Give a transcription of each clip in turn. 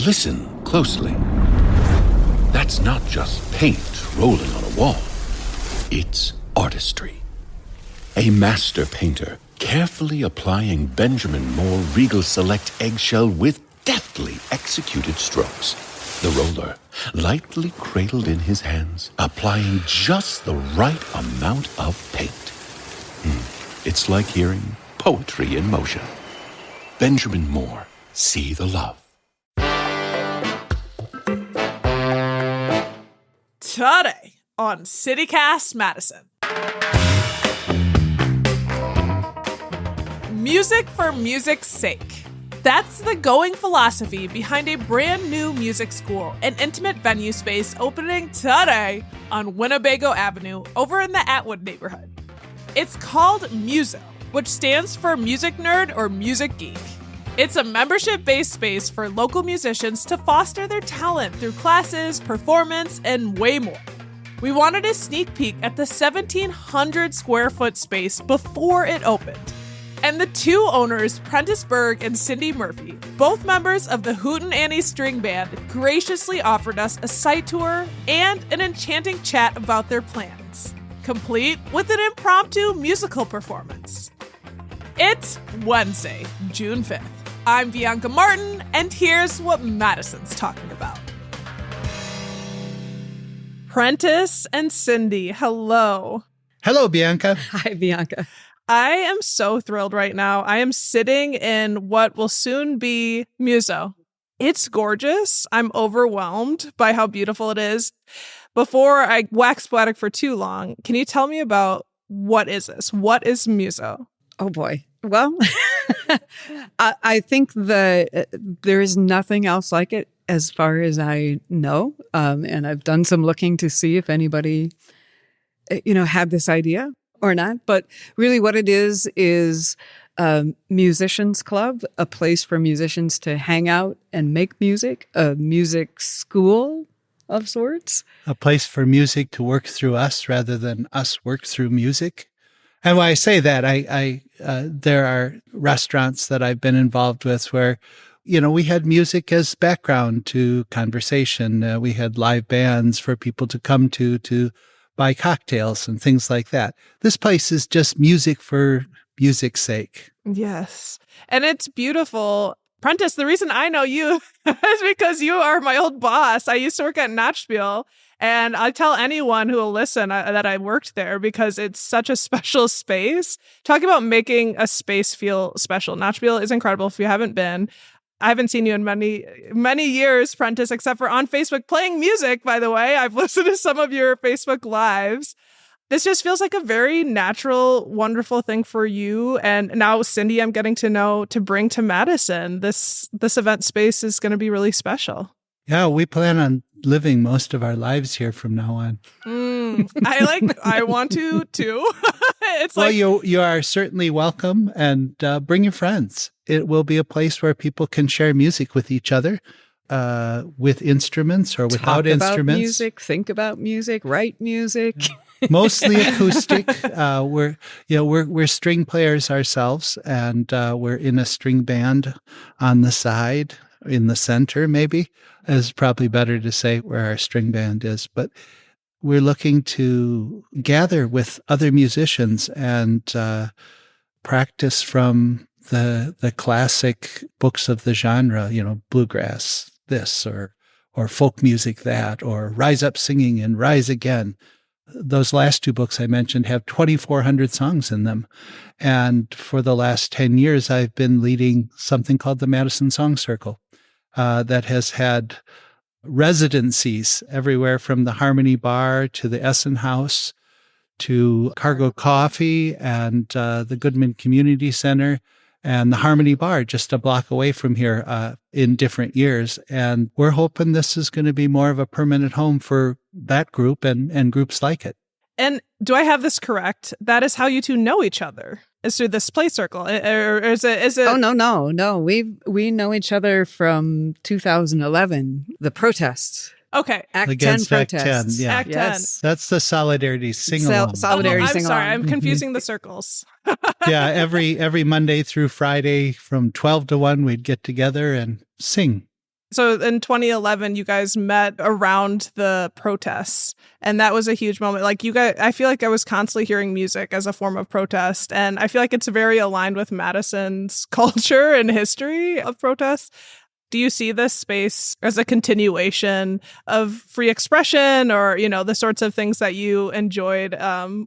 listen closely. That's not just paint rolling on a wall. It's artistry. A master painter carefully applying Benjamin Moore Regal Select eggshell with deftly executed strokes. The roller, lightly cradled in his hands, applying just the right amount of paint. It's like hearing poetry in motion. Benjamin Moore, see the love. Today on CityCast Madison. Music for music's sake. That's the going philosophy behind a brand new music school and intimate venue space opening today on Winnebago Avenue over in the Atwood neighborhood. It's called Muso, which stands for Music Nerd or Music Geek. It's a membership-based space for local musicians to foster their talent through classes, performance, and way more. We wanted a sneak peek at the 1,700 square foot space before it opened. And the two owners, Prentice Berg and Cindy Murphy, both members of the Hootenanny String Band, graciously offered us a site tour and an enchanting chat about their plans, complete with an impromptu musical performance. It's Wednesday, June 5th. I'm Bianca Martin, and here's what Madison's talking about. Prentice and Cindy, hello. Hello, Bianca. Hi, Bianca. I am so thrilled right now. I am sitting in what will soon be Muso. It's gorgeous. I'm overwhelmed by how beautiful it is. Before I wax poetic for too long, can you tell me about what is this? What is Muso? Oh, boy. Well, I think that there is nothing else like it as far as I know. And I've done some looking to see if anybody, had this idea or not. But really what it is a musicians club, a place for musicians to hang out and make music, a music school of sorts. A place for music to work through us rather than us work through music. And when I say that, there are restaurants that I've been involved with where, we had music as background to conversation. We had live bands for people to come to buy cocktails and things like that. This place is just music for music's sake. Yes. And it's beautiful. Prentice, the reason I know you is because you are my old boss. I used to work at Notchville, and I tell anyone who will listen that I worked there because it's such a special space. Talk about making a space feel special. Notchville is incredible if you haven't been. I haven't seen you in many, many years, Prentice, except for on Facebook playing music, by the way. I've listened to some of your Facebook lives. This just feels like a very natural, wonderful thing for you. And now, Cindy, I'm getting to know to bring to Madison. This event space is going to be really special. Yeah, we plan on living most of our lives here from now on. I want to too. You are certainly welcome, and bring your friends. It will be a place where people can share music with each other, with instruments or without instruments. Talk about music, think about music, write music. Mostly acoustic. We're string players ourselves, and we're in a string band on the side, in the center, maybe. Is probably better to say where our string band is, but we're looking to gather with other musicians and practice from the classic books of the genre, bluegrass this or folk music that, or Rise Up Singing and Rise Again. Those last two books I mentioned have 2,400 songs in them. And for the last 10 years, I've been leading something called the Madison Song Circle. That has had residencies everywhere from the Harmony Bar to the Essen House to Cargo Coffee and the Goodman Community Center and the Harmony Bar just a block away from here in different years. And we're hoping this is going to be more of a permanent home for that group and groups like it. And do I have this correct? That is how you two know each other, is through this play circle, or is it? Oh, no. We know each other from 2011, the protests. Okay. Act 10 protests. Act 10, yeah. Act 10. That's the Solidarity Sing-Along. Solidarity I'm Sing-Along. sorry, I'm confusing the circles. Yeah, every Monday through Friday from 12 to 1, we'd get together and sing. So in 2011, you guys met around the protests, and that was a huge moment. Like you guys, I feel like I was constantly hearing music as a form of protest, and I feel like it's very aligned with Madison's culture and history of protest. Do you see this space as a continuation of free expression, or, you know, the sorts of things that you enjoyed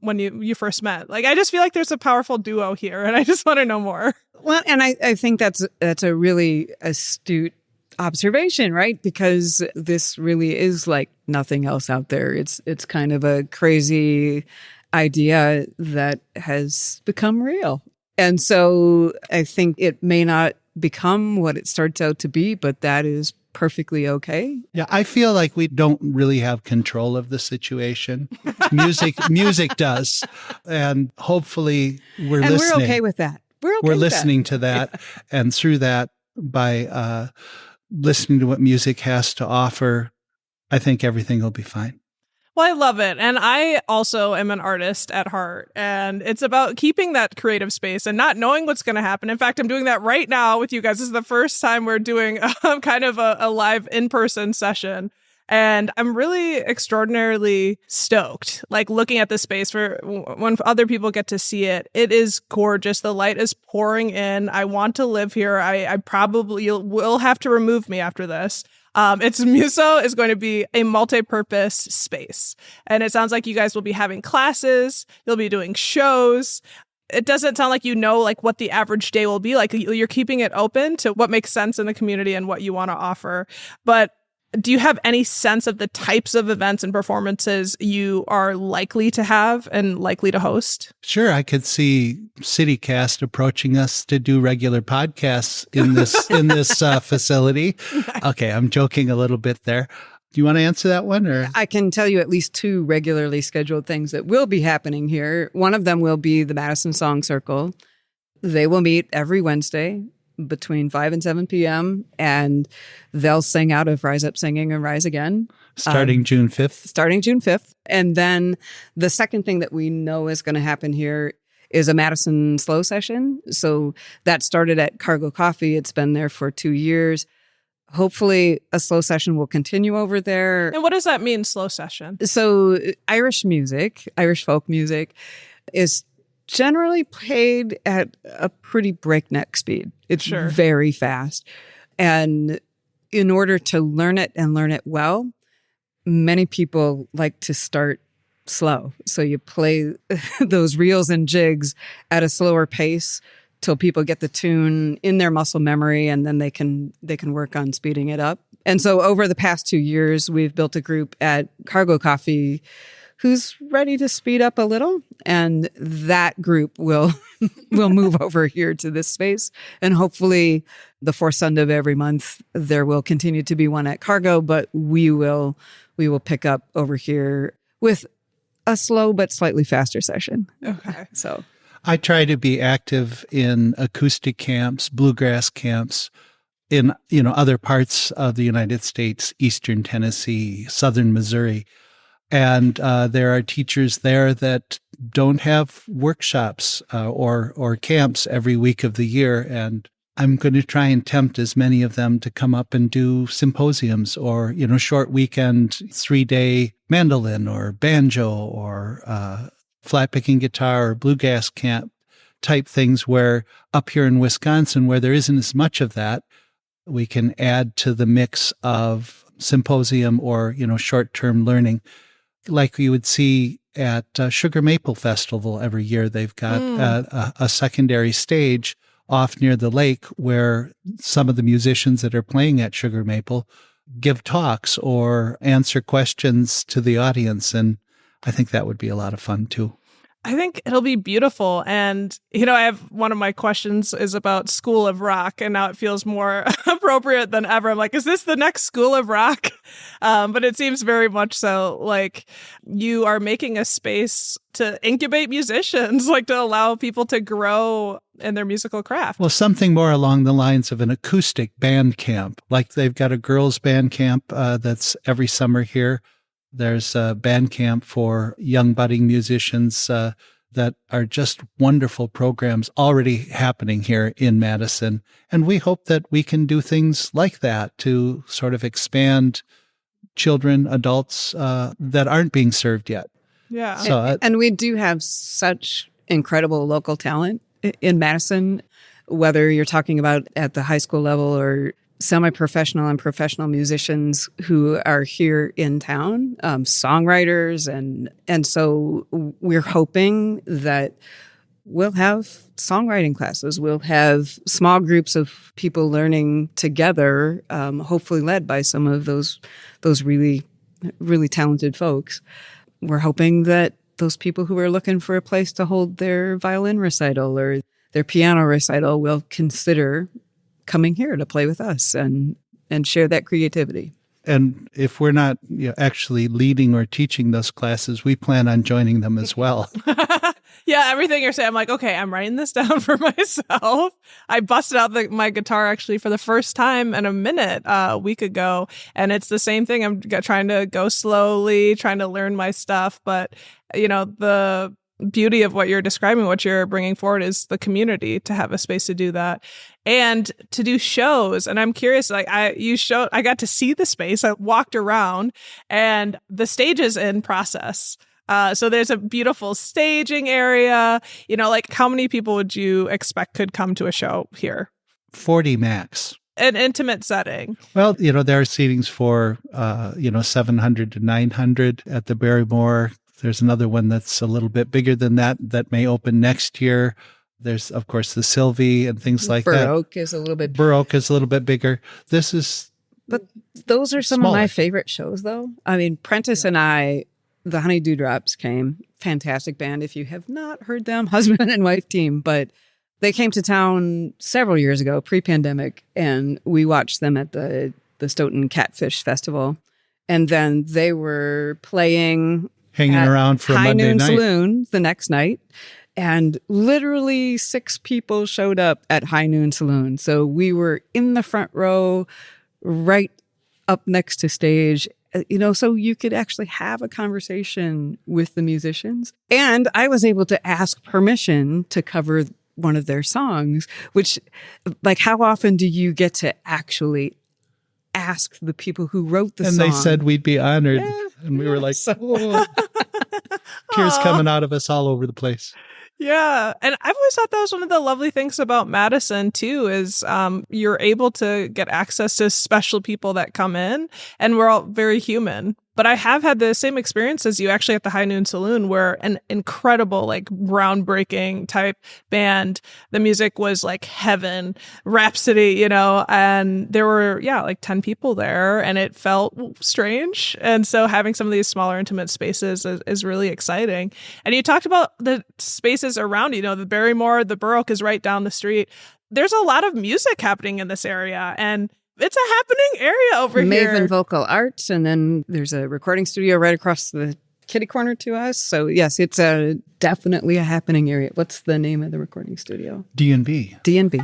when you first met? Like, I just feel like there's a powerful duo here, and I just want to know more. Well, and I think that's a really astute observation, right? Because this really is like nothing else out there. It's kind of a crazy idea that has become real. And so I think it may not become what it starts out to be, but that is perfectly okay. Yeah, I feel like we don't really have control of the situation. Music does. And hopefully we're and listening. we're okay with that. We're listening to that. And through that, by listening to what music has to offer, I think everything will be fine. Well, I love it. And I also am an artist at heart. And it's about keeping that creative space and not knowing what's going to happen. In fact, I'm doing that right now with you guys. This is the first time we're doing kind of a live in-person session. And I'm really extraordinarily stoked, like looking at the space for when other people get to see it. It is gorgeous. The light is pouring in. I want to live here. I probably will have to remove me after this. It's Muso is going to be a multi-purpose space. And it sounds like you guys will be having classes. You'll be doing shows. It doesn't sound like you know like what the average day will be like. You're keeping it open to what makes sense in the community and what you want to offer. But do you have any sense of the types of events and performances you are likely to have and likely to host? Sure, I could see CityCast approaching us to do regular podcasts in this facility. Okay, I'm joking a little bit there. Do you want to answer that one? Or I can tell you at least 2 regularly scheduled things that will be happening here. One of them will be the Madison Song Circle. They will meet every Wednesday between 5 and 7 p.m. and they'll sing out of Rise Up Singing and Rise Again. Starting June 5th? Starting June 5th. And then the second thing that we know is going to happen here is a Madison Slow session. So that started at Cargo Coffee. It's been there for 2 years. Hopefully a slow session will continue over there. And what does that mean, slow session? So Irish music, Irish folk music is generally played at a pretty breakneck speed. It's very fast. And in order to learn it and learn it well, many people like to start slow. So you play those reels and jigs at a slower pace till people get the tune in their muscle memory, and then they can work on speeding it up. And so over the past 2 years, we've built a group at Cargo Coffee who's ready to speed up a little, and that group will move over here to this space. And hopefully the fourth Sunday of every month, there will continue to be one at Cargo, but we will pick up over here with a slow but slightly faster session. Okay. So I try to be active in acoustic camps, bluegrass camps in, other parts of the United States, Eastern Tennessee, Southern Missouri. And there are teachers there that don't have workshops or camps every week of the year. And I'm going to try and tempt as many of them to come up and do symposiums or, short weekend 3-day mandolin or banjo or flat picking guitar or bluegrass camp type things, where up here in Wisconsin, where there isn't as much of that, we can add to the mix of symposium or, short-term learning. Like you would see at Sugar Maple Festival every year. They've got a secondary stage off near the lake where some of the musicians that are playing at Sugar Maple give talks or answer questions to the audience. And I think that would be a lot of fun too. I think it'll be beautiful. And, I have one of my questions is about School of Rock, and now it feels more appropriate than ever. I'm like, is this the next School of Rock? But it seems very much so like you are making a space to incubate musicians, like to allow people to grow in their musical craft. Well, something more along the lines of an acoustic band camp. Like they've got a girls' band camp that's every summer here. There's a band camp for young budding musicians that are just wonderful programs already happening here in Madison. And we hope that we can do things like that to sort of expand children, adults that aren't being served yet. Yeah. So, and we do have such incredible local talent in Madison, whether you're talking about at the high school level or semi-professional and professional musicians who are here in town, songwriters. And so we're hoping that we'll have songwriting classes. We'll have small groups of people learning together, hopefully led by some of those really, really talented folks. We're hoping that those people who are looking for a place to hold their violin recital or their piano recital will consider coming here to play with us and share that creativity. And if we're not actually leading or teaching those classes, we plan on joining them as well. Yeah, everything you're saying, I'm like, okay, I'm writing this down for myself. I busted out my guitar actually for the first time in a minute a week ago. And it's the same thing. I'm trying to go slowly, trying to learn my stuff. But, the beauty of what you're describing, what you're bringing forward is the community to have a space to do that and to do shows. And I'm curious, I got to see the space. I walked around and the stage is in process. So there's a beautiful staging area, how many people would you expect could come to a show here? 40 max. An intimate setting. Well, there are seatings for, 700 to 900 at the Barrymore. There's another one that's a little bit bigger than that may open next year. There's, of course, the Sylvie and things like that. Burr Oak is a little bit bigger. This is But those are some smaller. of my favorite shows, though. I mean, Prentice and I, the Honey Dewdrops came. Fantastic band. If you have not heard them, husband and wife team. But they came to town several years ago, pre-pandemic, and we watched them at the Stoughton Catfish Festival. And then they were playing hanging around for a High Monday Noon night. Saloon the next night. And literally 6 people showed up at High Noon Saloon. So we were in the front row, right up next to stage, so you could actually have a conversation with the musicians. And I was able to ask permission to cover one of their songs, which, how often do you get to actually ask the people who wrote the song? And they said we'd be honored. Yeah, and we were like, oh. Tears coming out of us all over the place. Yeah. And I've always thought that was one of the lovely things about Madison, too, is you're able to get access to special people that come in, and we're all very human. But I have had the same experience as you actually at the High Noon Saloon, where an incredible, groundbreaking type band, the music was like heaven, Rhapsody, and there were, 10 people there, and it felt strange. And so having some of these smaller, intimate spaces is really exciting. And you talked about the spaces around, the Barrymore, the Burr Oak is right down the street. There's a lot of music happening in this area, and it's a happening area over here. Maven Vocal Arts, and then there's a recording studio right across the kitty corner to us. So yes, it's definitely a happening area. What's the name of the recording studio? D&B. D&B.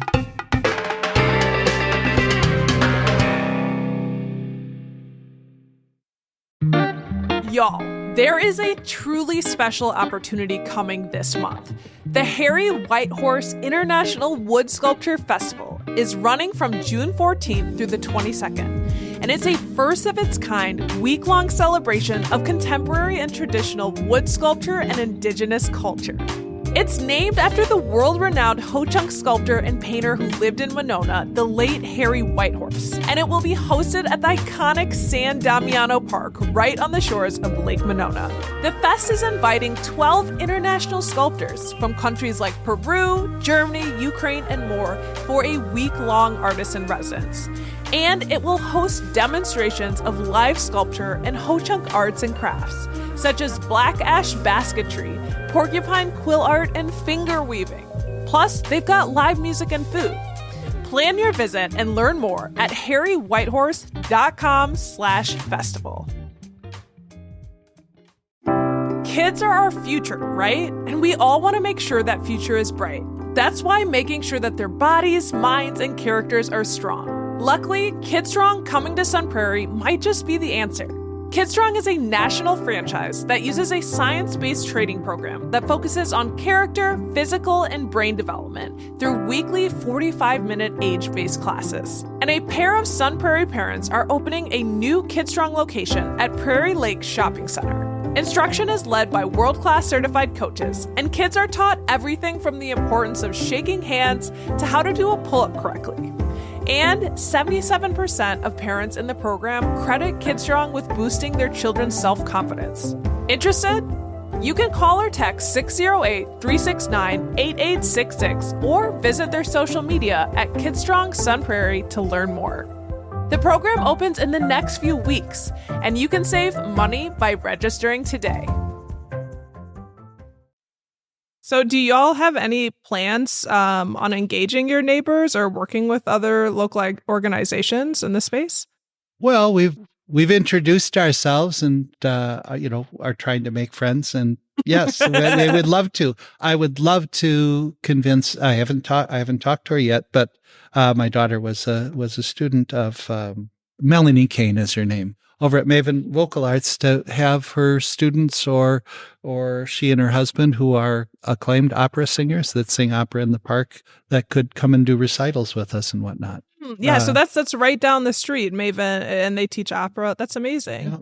Y'all, there is a truly special opportunity coming this month. The Harry Whitehorse International Wood Sculpture Festival is running from June 14th through the 22nd, and it's a first-of-its-kind week-long celebration of contemporary and traditional wood sculpture and indigenous culture. It's named after the world-renowned Ho-Chunk sculptor and painter who lived in Winona, the late Harry Whitehorse, and it will be hosted at the iconic San Damiano Park right on the shores of Lake Monona. The fest is inviting 12 international sculptors from countries like Peru, Germany, Ukraine, and more for a week-long artist-in-residence. And it will host demonstrations of live sculpture and Ho-Chunk arts and crafts, such as black ash basketry, porcupine quill art, and finger weaving. Plus, they've got live music and food. Plan your visit and learn more at harrywhitehorse.com/festival. Kids are our future, right? And we all want to make sure that future is bright. That's why making sure that their bodies, minds, and characters are strong. Luckily, Kid Strong coming to Sun Prairie might just be the answer. Kidstrong is a national franchise that uses a science-based training program that focuses on character, physical, and brain development through weekly 45-minute age-based classes. And a pair of Sun Prairie parents are opening a new Kidstrong location at Prairie Lake Shopping Center. Instruction is led by world-class certified coaches, and kids are taught everything from the importance of shaking hands to how to do a pull-up correctly. And 77% of parents in the program credit Kidstrong with boosting their children's self-confidence. Interested? You can call or text 608-369-8866 or visit their social media at Kidstrong Sun Prairie to learn more. The program opens in the next few weeks, and you can save money by registering today. So do y'all have any plans on engaging your neighbors or working with other local organizations in this space? Well, we've introduced ourselves and are trying to make friends, and yes, we would love to. I would love to convince. I haven't talked to her yet, but my daughter was a student of Melanie Kane is her name, over at Maven Vocal Arts, to have her students or she and her husband, who are acclaimed opera singers that sing opera in the park, that could come and do recitals with us and whatnot. Yeah, so that's right down the street, Maven, and they teach opera. That's amazing. Yeah.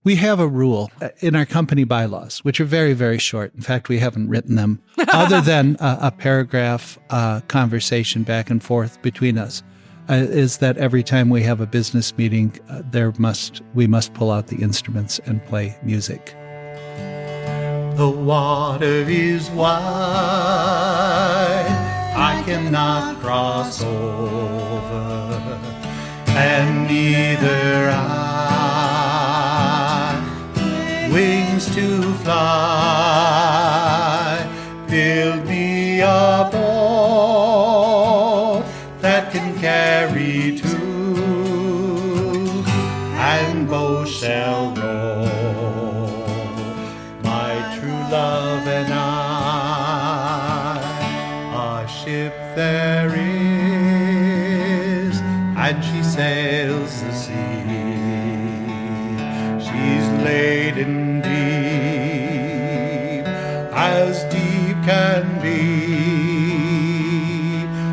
We have a rule in our company bylaws, which are very, very short. In fact, we haven't written them other than a paragraph conversation back and forth between us. Is that every time we have a business meeting, we must pull out the instruments and play music. The water is wide, I cannot cross over, and neither I, wings to fly, build me a boat that can carry two, and both shall roll. My true love and I, a ship there is, and she sails the sea. She's laden deep, as deep can be,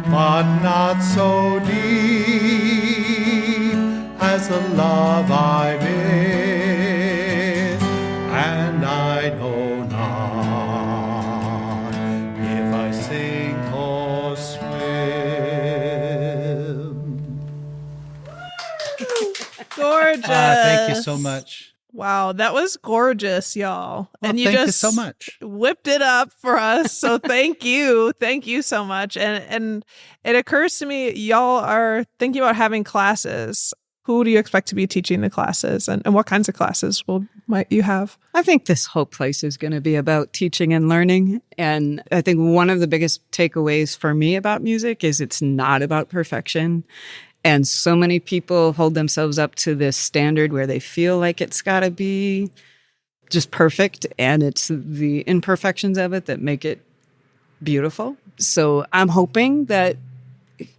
but not so deep as the love I'm in, and I know not if I sing or swim. Gorgeous. Thank you so much. Wow, that was gorgeous, y'all. Well, and you thank you just so much. Whipped it up for us. So thank you. Thank you so much. And it occurs to me, y'all are thinking about having classes. Who do you expect to be teaching the classes, and what kinds of classes might you have? I think this whole place is going to be about teaching and learning. And I think one of the biggest takeaways for me about music is it's not about perfection. And so many people hold themselves up to this standard where they feel like it's got to be just perfect. And it's the imperfections of it that make it beautiful. So I'm hoping that,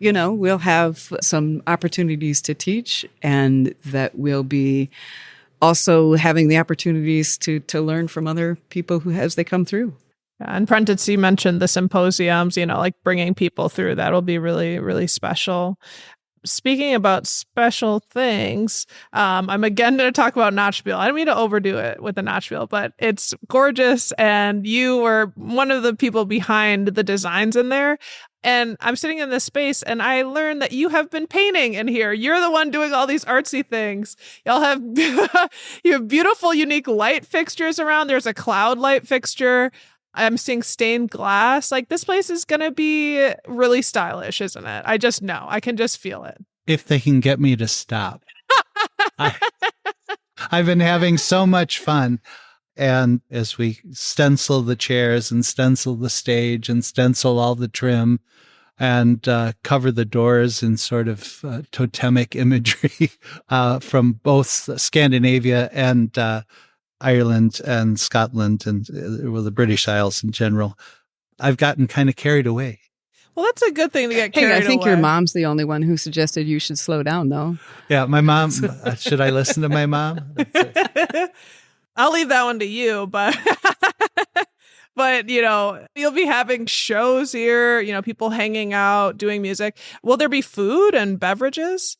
we'll have some opportunities to teach, and that we'll be also having the opportunities to learn from other people as they come through. And Prentice, you mentioned the symposiums, like bringing people through. That'll be really, really special. Speaking about special things, I'm again going to talk about Notchbill. I don't mean to overdo it with the Notchbill, but it's gorgeous. And you were one of the people behind the designs in there. And I'm sitting in this space and I learned that you have been painting in here. You're the one doing all these artsy things. Y'all have, you have beautiful, unique light fixtures around. There's a cloud light fixture. I'm seeing stained glass. Like, this place is going to be really stylish, isn't it? I just know. I can just feel it. If they can get me to stop. I've been having so much fun. And as we stencil the chairs and stencil the stage and stencil all the trim and cover the doors in sort of totemic imagery from both Scandinavia and Ireland and Scotland and the British Isles in general, I've gotten kind of carried away. Well, that's a good thing to get Hey, carried I think away. your mom's the only one who suggested you should slow down, though. Yeah, my mom. Should I listen to my mom? I'll leave that one to you, but but you'll be having shows here, people hanging out, doing music. Will there be food and beverages?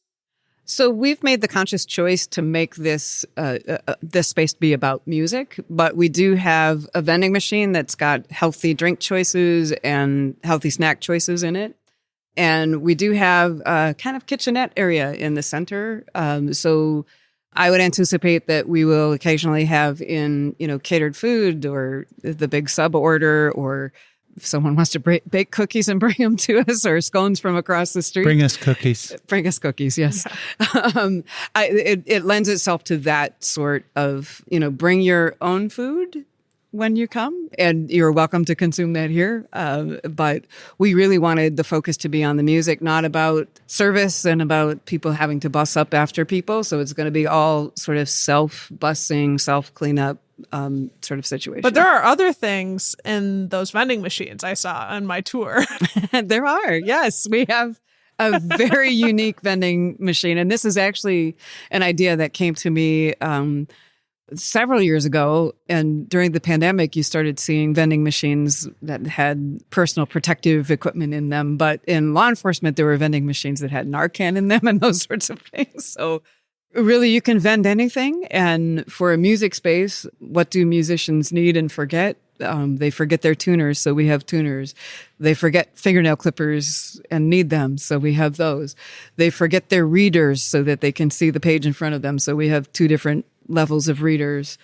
So we've made the conscious choice to make this space be about music, but we do have a vending machine that's got healthy drink choices and healthy snack choices in it. And we do have a kind of kitchenette area in the center. So I would anticipate that we will occasionally have in, catered food or the big sub order, or if someone wants to bake cookies and bring them to us, or scones from across the street. Bring us cookies. Bring us cookies, yes. It lends itself to that sort of, bring your own food when you come, and you're welcome to consume that here. But we really wanted the focus to be on the music, not about service and about people having to bus up after people. So it's going to be all sort of self-busing, self-cleanup sort of situation. But there are other things in those vending machines I saw on my tour. There are, yes. We have a very unique vending machine. And this is actually an idea that came to me several years ago. And during the pandemic, you started seeing vending machines that had personal protective equipment in them. But in law enforcement, there were vending machines that had Narcan in them and those sorts of things. So really, you can vend anything. And for a music space, what do musicians need and forget? They forget their tuners, so we have tuners. They forget fingernail clippers and need them, so we have those. They forget their readers so that they can see the page in front of them, so we have 2 different levels of readers.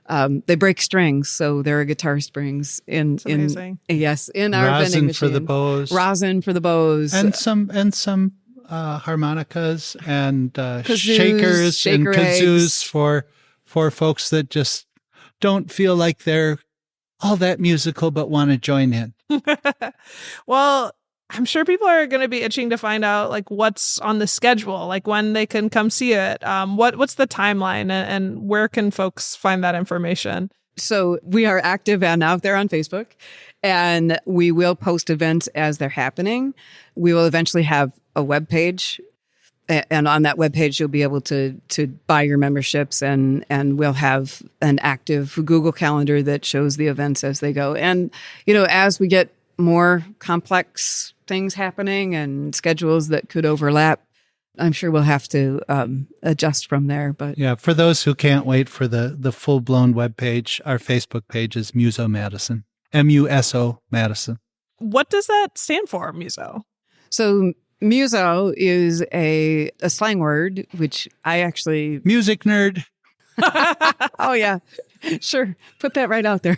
They break strings, so there are guitar strings in our vending machine. Rosin for the bows. Rosin for the bows. And some harmonicas and Kazoos, shakers and shaker kazoos eggs. for folks that just don't feel like they're all that musical but want to join in. Well, I'm sure people are going to be itching to find out like what's on the schedule, like when they can come see it. What's the timeline, and where can folks find that information? So we are active and out there on Facebook, and we will post events as they're happening. We will eventually have a webpage, and on that webpage, you'll be able to buy your memberships, and we'll have an active Google Calendar that shows the events as they go. And, as we get more complex things happening and schedules that could overlap, I'm sure we'll have to adjust from there. But yeah, for those who can't wait for the full-blown webpage, our Facebook page is Muso Madison, MUSO Madison. What does that stand for, Muso? So muso is a slang word, which I actually... Music nerd. Oh, yeah. Sure. Put that right out there.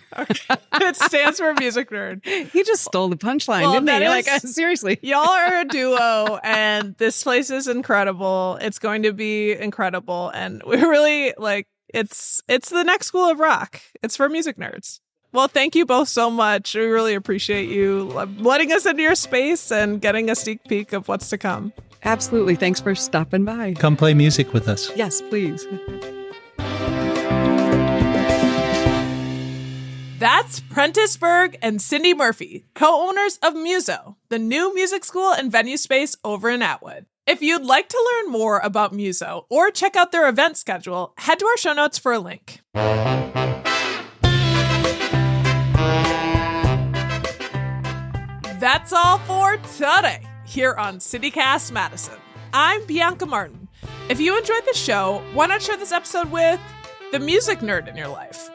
It stands for music nerd. He just stole the punchline, Well, didn't that he? is- Like, seriously. Y'all are a duo, and this place is incredible. It's going to be incredible, and we're really it's the next school of rock. It's for music nerds. Well, thank you both so much. We really appreciate you letting us into your space and getting a sneak peek of what's to come. Absolutely. Thanks for stopping by. Come play music with us. Yes, please. That's Prentice Berg and Cindy Murphy, co-owners of Muso, the new music school and venue space over in Atwood. If you'd like to learn more about Muso or check out their event schedule, head to our show notes for a link. That's all for today here on CityCast Madison. I'm Bianca Martin. If you enjoyed the show, why not share this episode with the music nerd in your life?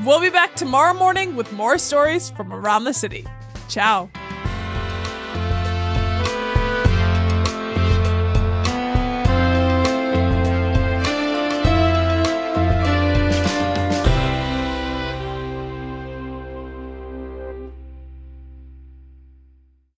We'll be back tomorrow morning with more stories from around the city. Ciao.